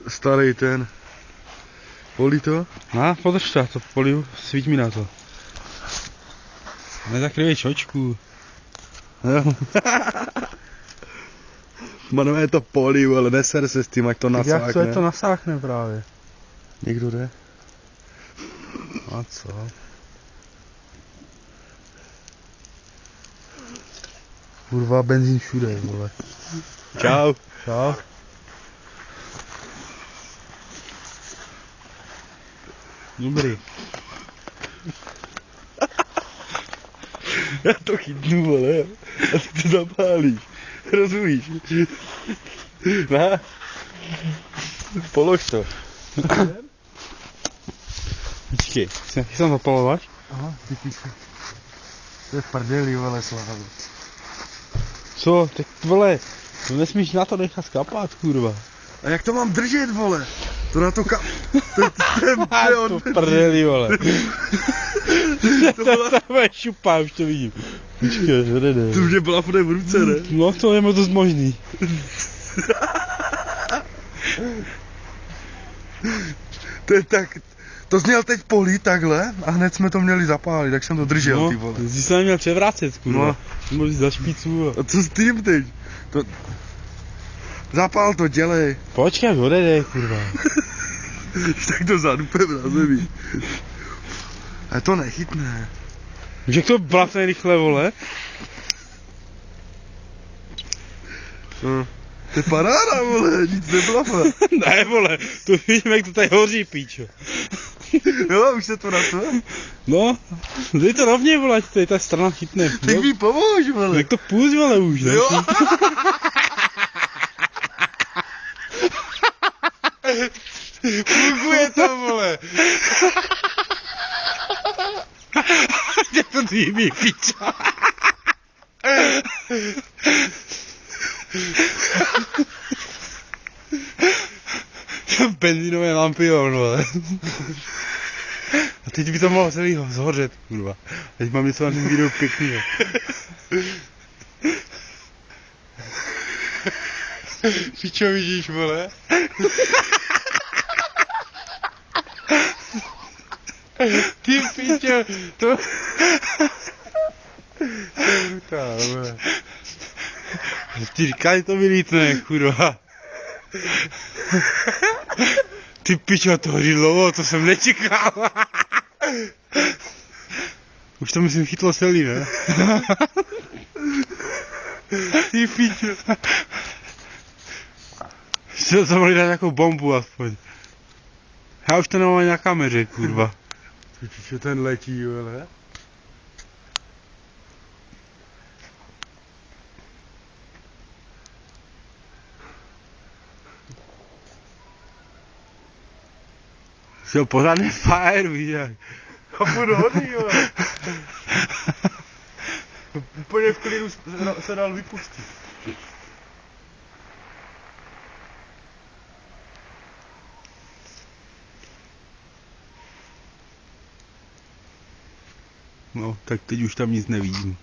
starý ten. Polí to? No, podrž to poliju, svít mi na to. Nezakryvej čočku. Manové to poliju, ale neser se s tím, ať to nasákne. Jak to je to nasákne právě? Někdo jde? A co? Kurva, benzín všude, vole. Čau. Čau. Dobrý. Já to chytnu, vole. A ty to zapálíš. Rozumíš? Ne? Polož to. Počkej, jsem zapalovat? Aha, ty píše. To je prdeli, vole, Slávo. Co? Tak vole, to nesmíš na to nechat skapat, kurva. A jak to mám držet, vole? To na to To prdeli, vole. To je šupá, už to vidím. Počkej, že jde. To mě byla v ruce, ne? No to je moc dost možný. To je tak... To jsi měl teď polít takhle a hned jsme to měli zapálit, tak jsem to držel, No, ty vole. ty jsi neměl převrácet, kurva. No. Můžeš za špicu. A co s tím teď? To... Zapál to, dělej. Počkej, odejde, kurva. Tak to zadupem na zemi. A to nechytne. Víš, jak to blafne rychle, vole? No. To je paráda, vole, nic neblafne. Ne, vole, to vidíme, jak to tady hoří, píčo. Jo, už se to na to? No, dej to rovně, vole, ať tady ta strana chytne. Tak mi pomož, vole. Jak to půjď, vole, už, ne? Jo. Funguje to, vole. Kde to dýmí, píčo. Benzínové lampy, vole. A teď by to mohlo celý zhořet, kurva. Teď mám něco na tom videu pěknýho. Pičo, vidíš, vole? Ty pičo, to... To je brutál, vole. Ti říkali, to vylítne, kurva. Ty pičo, to hoří dlouho, to jsem nečekal. Už to myslím chytlo celý, ne? Ty pičo. Ještě to mohli dát nějakou bombu aspoň. Já už to nemám ani na kameře, kurva. Ty pičo, ten letí, vole. Jsi pořádný fire, víš jak. A půjdu hodný, vole. Úplně v klidu se dal vypustit. No, tak teď už tam nic nevidím.